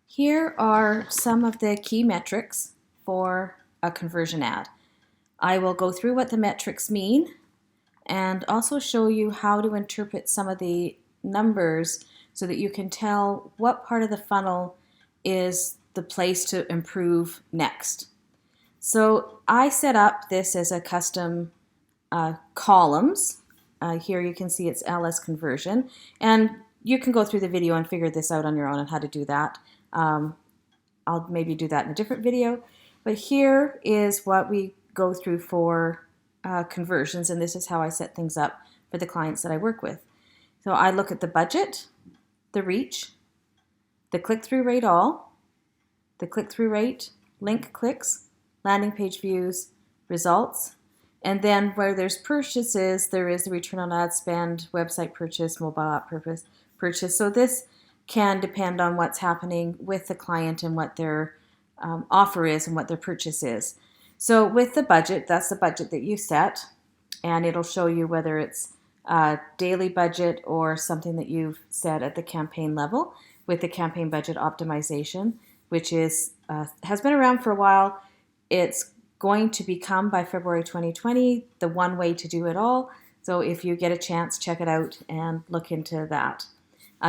Here are some of the key metrics for a conversion ad. I will go through what the metrics mean and also show you how to interpret some of the numbers so that you can tell what part of the funnel is the place to improve next. So I set up this as a custom columns. Here you can see it's LS conversion, and you can go through the video and figure this out on your own on how to do that. I'll maybe do that in a different video, but here is what we go through for conversions, and this is how I set things up for the clients that I work with. So I look at the budget, the reach, the click-through rate all, the click-through rate, link clicks, landing page views, results, and then where there's purchases, there is the return on ad spend, website purchase, mobile app purchase. So this can depend on what's happening with the client and what their offer is and what their purchase is. So with the budget, that's the budget that you set, and it'll show you whether it's a daily budget or something that you've set at the campaign level with the campaign budget optimization, which is has been around for a while. It's going to become by February 2020 the one way to do it all. So if you get a chance, check it out and look into that.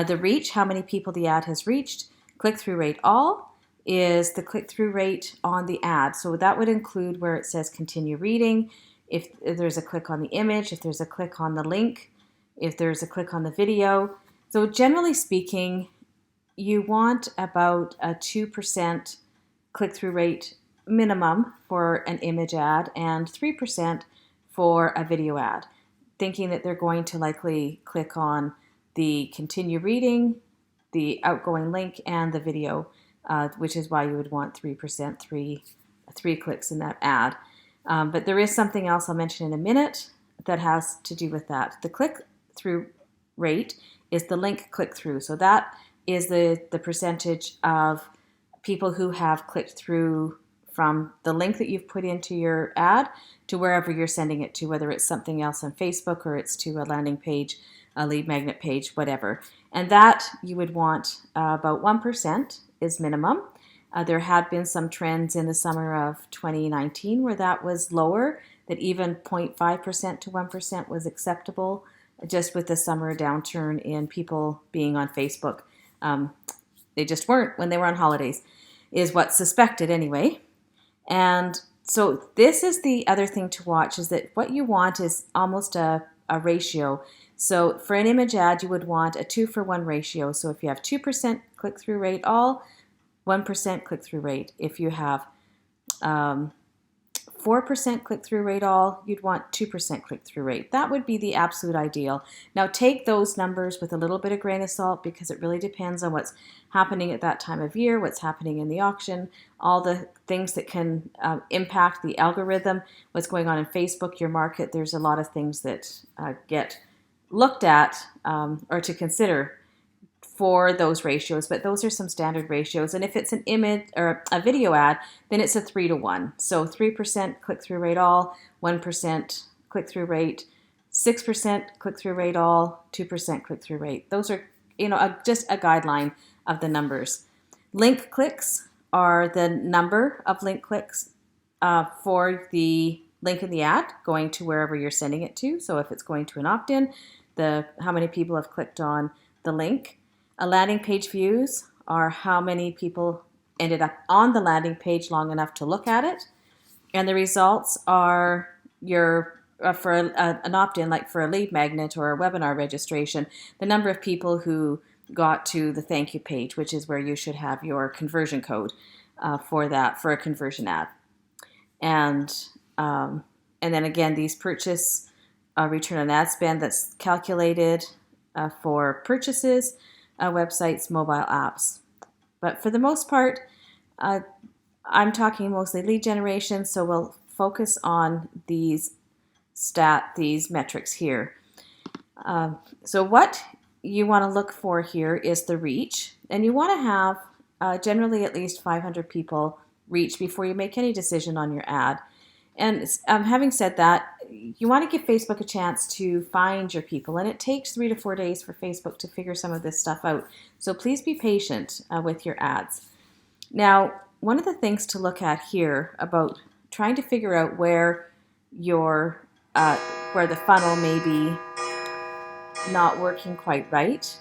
The reach, how many people the ad has reached. Click-through rate all is the click-through rate on the ad. So that would include where it says continue reading, if there's a click on the image, if there's a click on the link, if there's a click on the video. So generally speaking, you want about a 2% click-through rate minimum for an image ad and 3% for a video ad, thinking that they're going to likely click on the continue reading, the outgoing link, and the video, which is why you would want 3%, three clicks in that ad. But there is something else I'll mention in a minute that has to do with that. The click-through rate is the link click-through. So that is the percentage of people who have clicked through from the link that you've put into your ad to wherever you're sending it to, whether it's something else on Facebook or it's to a landing page, a lead magnet page, whatever. And that you would want about 1% is minimum. There had been some trends in the summer of 2019 where that was lower, that even 0.5% to 1% was acceptable, just with the summer downturn in people being on Facebook. They just weren't when they were on holidays, is what's suspected anyway. And so this is the other thing to watch, is that what you want is almost a ratio. So for an image ad, you would want a 2-for-1 ratio. So if you have 2% click-through rate all, 1% click-through rate. If you have 4% click-through rate all, you'd want 2% click-through rate. That would be the absolute ideal. Now take those numbers with a little bit of grain of salt, because it really depends on what's happening at that time of year, what's happening in the auction, all the things that can impact the algorithm, what's going on in Facebook, your market. There's a lot of things that get looked at or to consider for those ratios, but those are some standard ratios. And if it's an image or a video ad, then it's a 3-to-1. So 3% click-through rate all, 1% click-through rate, 6% click-through rate all, 2% click-through rate. Those are, just a guideline of the numbers. Link clicks are the number of link clicks for the link in the ad going to wherever you're sending it to. So if it's going to an opt-in, how many people have clicked on the link. Landing page views are how many people ended up on the landing page long enough to look at it. And the results are for an opt-in, like for a lead magnet or a webinar registration, the number of people who got to the thank you page, which is where you should have your conversion code for a conversion ad. And then again, these purchase return on ad spend, that's calculated for purchases, websites, mobile apps. But for the most part, I'm talking mostly lead generation, so we'll focus on these metrics here. So what you want to look for here is the reach, and you want to have generally at least 500 people reach before you make any decision on your ad. And having said that, you want to give Facebook a chance to find your people, and it takes 3 to 4 days for Facebook to figure some of this stuff out. So please be patient with your ads. Now, one of the things to look at here about trying to figure out where where the funnel may be not working quite right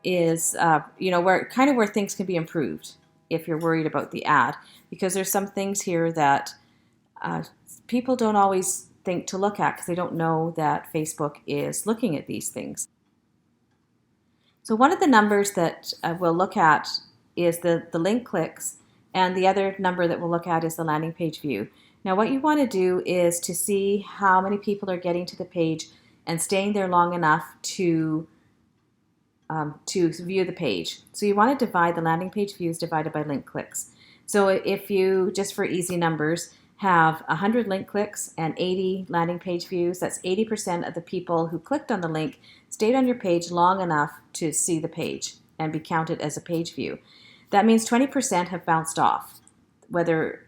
is where things can be improved if you're worried about the ad, because there's some things here that people don't always think to look at because they don't know that Facebook is looking at these things. So one of the numbers that we'll look at is the link clicks, and the other number that we'll look at is the landing page view. Now what you want to do is to see how many people are getting to the page and staying there long enough to view the page. So you want to divide the landing page views divided by link clicks. So if you, just for easy numbers, have 100 link clicks and 80 landing page views, that's 80% of the people who clicked on the link stayed on your page long enough to see the page and be counted as a page view. That means 20% have bounced off, whether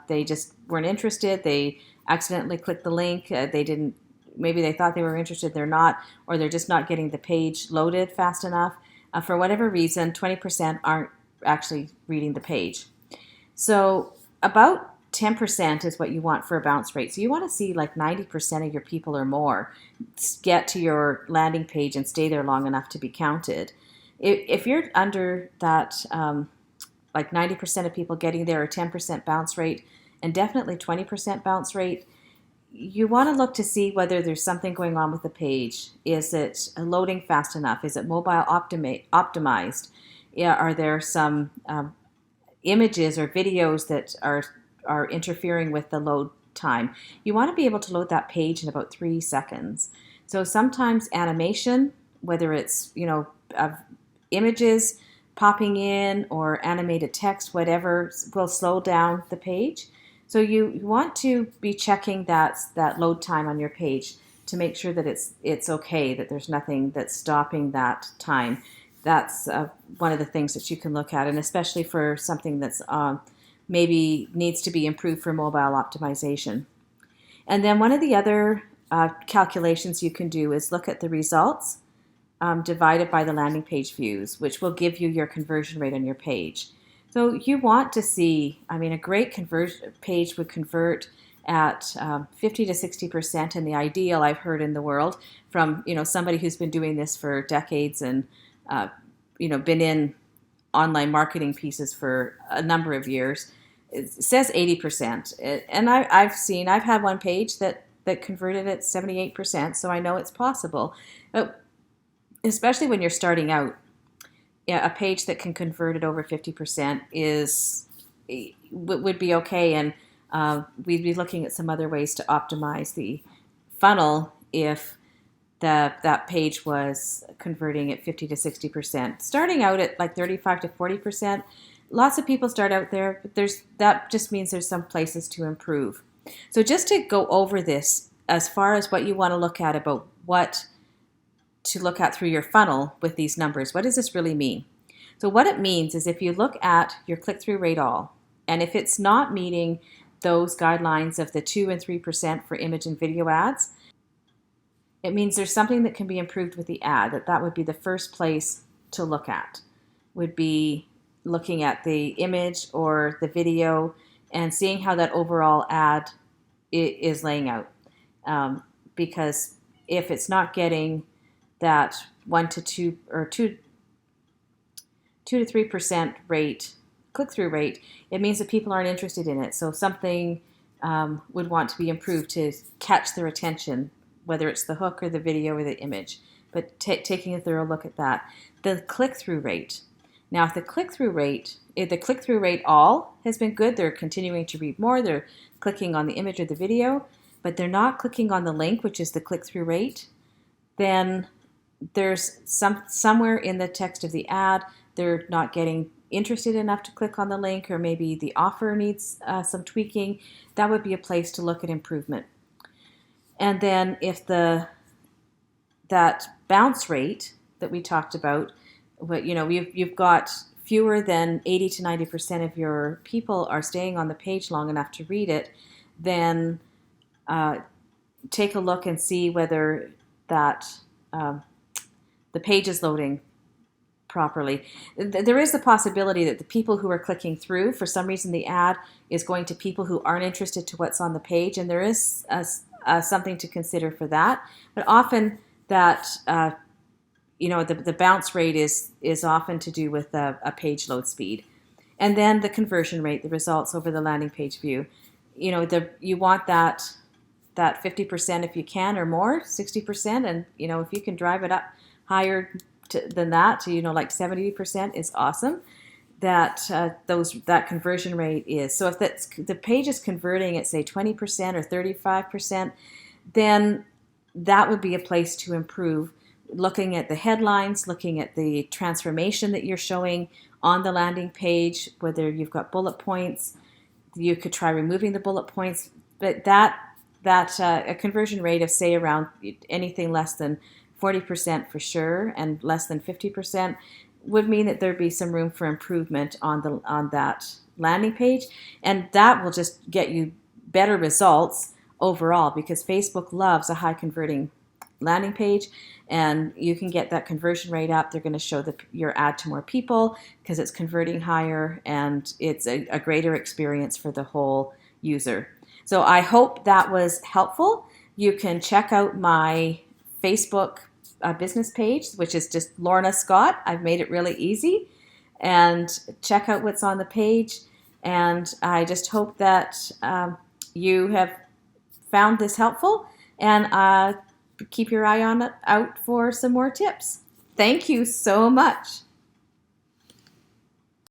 they just weren't interested, they accidentally clicked the link, maybe they thought they were interested, they're not, or they're just not getting the page loaded fast enough. For whatever reason, 20% aren't actually reading the page. So about 10% is what you want for a bounce rate. So you want to see like 90% of your people or more get to your landing page and stay there long enough to be counted. If you're under that, like 90% of people getting there, or 10% bounce rate, and definitely 20% bounce rate, you want to look to see whether there's something going on with the page. Is it loading fast enough? Is it mobile optimized? Are there some images or videos that are interfering with the load time? You want to be able to load that page in about 3 seconds. So sometimes animation, whether it's images popping in or animated text, whatever, will slow down the page. So you want to be checking that load time on your page to make sure that it's okay, that there's nothing that's stopping that time. That's one of the things that you can look at, and especially for something that's maybe needs to be improved for mobile optimization. And then one of the other calculations you can do is look at the results divided by the landing page views, which will give you your conversion rate on your page. So you want to see, a great conversion page would convert at 50 to 60%, and the ideal I've heard in the world from somebody who's been doing this for decades and been in online marketing pieces for a number of years. It says 80%, and I've had one page that converted at 78%, so I know it's possible. But especially when you're starting out, a page that can convert at over 50% would be okay, and we'd be looking at some other ways to optimize the funnel if that page was converting at 50 to 60%. Starting out at like 35 to 40%, lots of people start out there, but that just means there's some places to improve. So just to go over this, as far as what you want to look at about what to look at through your funnel with these numbers, what does this really mean? So what it means is if you look at your click-through rate all, and if it's not meeting those guidelines of the 2 and 3% for image and video ads, it means there's something that can be improved with the ad. That would be the first place to look at, would be looking at the image or the video and seeing how that overall ad is laying out. Because if it's not getting that 1 to 2 or 2 to 3% rate, click-through rate, it means that people aren't interested in it. So something would want to be improved to catch their attention, whether it's the hook or the video or the image. But taking a thorough look at that. The click-through rate. Now, if the click-through rate all has been good, they're continuing to read more, they're clicking on the image or the video, but they're not clicking on the link, which is the click-through rate, then there's somewhere in the text of the ad, they're not getting interested enough to click on the link, or maybe the offer needs some tweaking. That would be a place to look at improvement. And then if that bounce rate that we talked about, you've got fewer than 80 to 90% of your people are staying on the page long enough to read it, then take a look and see whether that the page is loading properly. There is the possibility that the people who are clicking through, for some reason the ad is going to people who aren't interested to what's on the page, and there is something to consider for that. But often that the bounce rate is often to do with a page load speed. And then the conversion rate, the results over the landing page view. You want that 50% if you can, or more, 60%, and if you can drive it up higher than that to like 70% is awesome. That conversion rate is. So if the page is converting at say 20% or 35%, then that would be a place to improve. Looking at the headlines, looking at the transformation that you're showing on the landing page, whether you've got bullet points, you could try removing the bullet points. But a conversion rate of say around anything less than 40% for sure, and less than 50% would mean that there'd be some room for improvement on that landing page, and that will just get you better results overall, because Facebook loves a high converting landing page, and you can get that conversion rate up. They're going to show your ad to more people because it's converting higher, and it's a greater experience for the whole user. So I hope that was helpful. You can check out my Facebook business page, which is just Lorna Scott. I've made it really easy, and check out what's on the page. And I just hope that you have found this helpful, and keep your eye out for some more tips. Thank you so much.